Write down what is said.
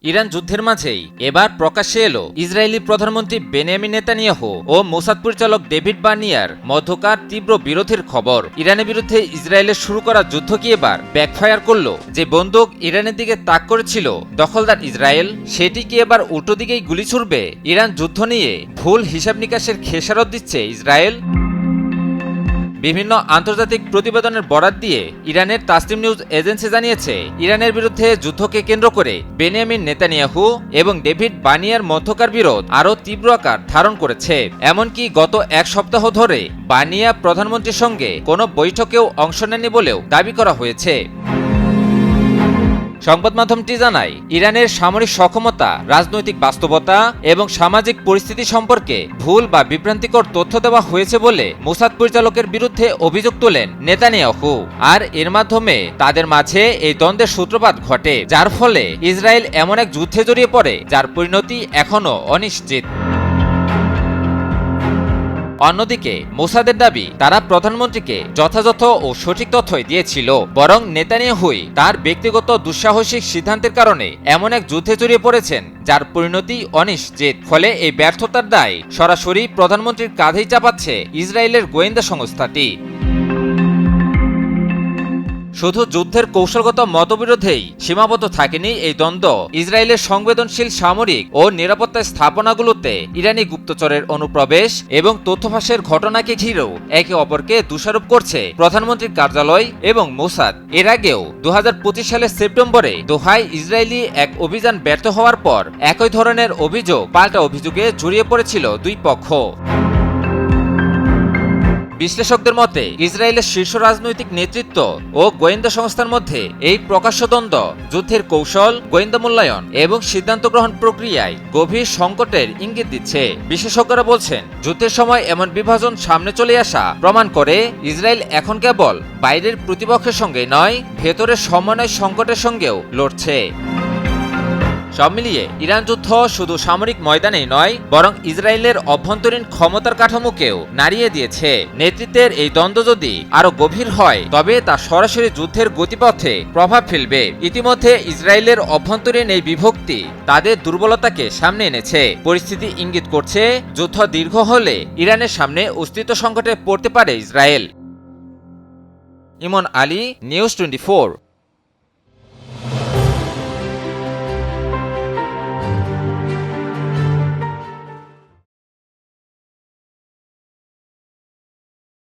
Iran যুদ্ধের মাঝেই এবার প্রকাশ্যে এলো ইসরায়েলি প্রধানমন্ত্রী বেনিয়ামিন নেতানিয়াহু ও মোসাদ পরিচালক ডেভিড বার্নিয়ার মধ্যকার তীব্র বিরোধের খবর। ইরানের বিরুদ্ধে ইসরায়েলের শুরু করা যুদ্ধ কি এবার ব্যাকফায়ার করলো? যে বন্দুক ইরানের দিকে তাক করেছিল দখলদার ইসরায়েল, সেটি কি এবার উল্টো দিকেই গুলি ছুড়বে? ইরান যুদ্ধ নিয়ে ভুল হিসাব নিকাশের খেসারত দিচ্ছে ইসরায়েল। বিভিন্ন আন্তর্জাতিক প্রতিবেদনের বরাত দিয়ে ইরানের তাসনিম নিউজ এজেন্সি জানিয়েছে, ইরানের বিরুদ্ধে যুদ্ধকে কেন্দ্র করে বেনিয়ামিন নেতানিয়াহু এবং ডেভিড বার্নিয়ার মধ্যকার বিরোধ আরও তীব্র আকার ধারণ করেছে। এমনকি গত এক সপ্তাহ ধরে বার্নিয়া প্রধানমন্ত্রীর সঙ্গে কোনো বৈঠকেও অংশ নেননি বলেও দাবি করা হয়েছে। সংবাদ মাধ্যমটি জানায়, ইরানের সামরিক সক্ষমতা, রাজনৈতিক বাস্তবতা এবং সামাজিক পরিস্থিতি সম্পর্কে ভুল বা বিভ্রান্তিকর তথ্য দেওয়া হয়েছে বলে মোসাদ পরিচালকের বিরুদ্ধে অভিযোগ তোলেন নেতানিয়াহু। আর এর মাধ্যমে তাদের মাঝে এই দ্বন্দ্বের সূত্রপাত ঘটে, যার ফলে ইসরায়েল এমন এক যুদ্ধে জড়িয়ে পড়ে যার পরিণতি এখনও অনিশ্চিত। অন্যদিকে মোসাদের দাবি, তারা প্রধানমন্ত্রীকে যথাযথ ও সঠিক তথ্যই দিয়েছিল, বরং নেতানিয়াহুই তার ব্যক্তিগত দুঃসাহসিক সিদ্ধান্তের কারণে এমন এক যুদ্ধে জড়িয়ে পড়েছেন যার পরিণতি অনিশ্চিত। ফলে এই ব্যর্থতার দায় সরাসরি প্রধানমন্ত্রীর কাঁধেই চাপাচ্ছে ইসরায়েলের গোয়েন্দা সংস্থাটি। শুধু যুদ্ধের কৌশলগত মতবিরোধেই সীমাবদ্ধ থাকেনি এই দ্বন্দ্ব। ইসরায়েলের সংবেদনশীল সামরিক ও নিরাপত্তা স্থাপনাগুলোতে ইরানি গুপ্তচরের অনুপ্রবেশ এবং তথ্যফাঁসের ঘটনাকে ঘিরেও একে অপরকে দোষারোপ করছে প্রধানমন্ত্রীর কার্যালয় এবং মোসাদ। এর আগেও 2025 সালের সেপ্টেম্বরে দোহায় ইসরায়েলি এক অভিযান ব্যর্থ হওয়ার পর একই ধরনের অভিযোগ পাল্টা অভিযোগে জড়িয়ে পড়েছিল দুই পক্ষ। বিশ্লেষকদের মতে, ইসরায়েলের শীর্ষ রাজনৈতিক নেতৃত্ব ও গোয়েন্দা সংস্থার মধ্যে এই প্রকাশ্য দ্বন্দ্ব যুদ্ধের কৌশল, গোয়েন্দা মূল্যায়ন এবং সিদ্ধান্ত গ্রহণ প্রক্রিয়ায় গভীর সংকটের ইঙ্গিত দিচ্ছে। বিশেষজ্ঞরা বলছেন, যুদ্ধের সময় এমন বিভাজন সামনে চলে আসা প্রমাণ করে ইসরায়েল এখন কেবল বাইরের প্রতিপক্ষের সঙ্গে নয়, ভেতরের সমন্বয় সংকটের সঙ্গেও লড়ছে। সব মিলিয়ে ইরান যুদ্ধ শুধু সামরিক ময়দানেই নয়, বরং ইসরায়েলের অভ্যন্তরীণ ক্ষমতার কাঠামোকেও নাড়িয়ে দিয়েছে। নেতৃত্বের এই দ্বন্দ্ব যদি আরো গভীর হয়, তবে তা সরাসরি যুদ্ধের গতিপথে প্রভাব ফেলবে। ইতিমধ্যে ইসরায়েলের অভ্যন্তরীণ এই বিভক্তি তাদের দুর্বলতাকে সামনে এনেছে। পরিস্থিতি ইঙ্গিত করছে, যুদ্ধ দীর্ঘ হলে ইরানের সামনে অস্তিত্ব সংকটে পড়তে পারে ইসরায়েল। ইমন আলী, নিউজ 24।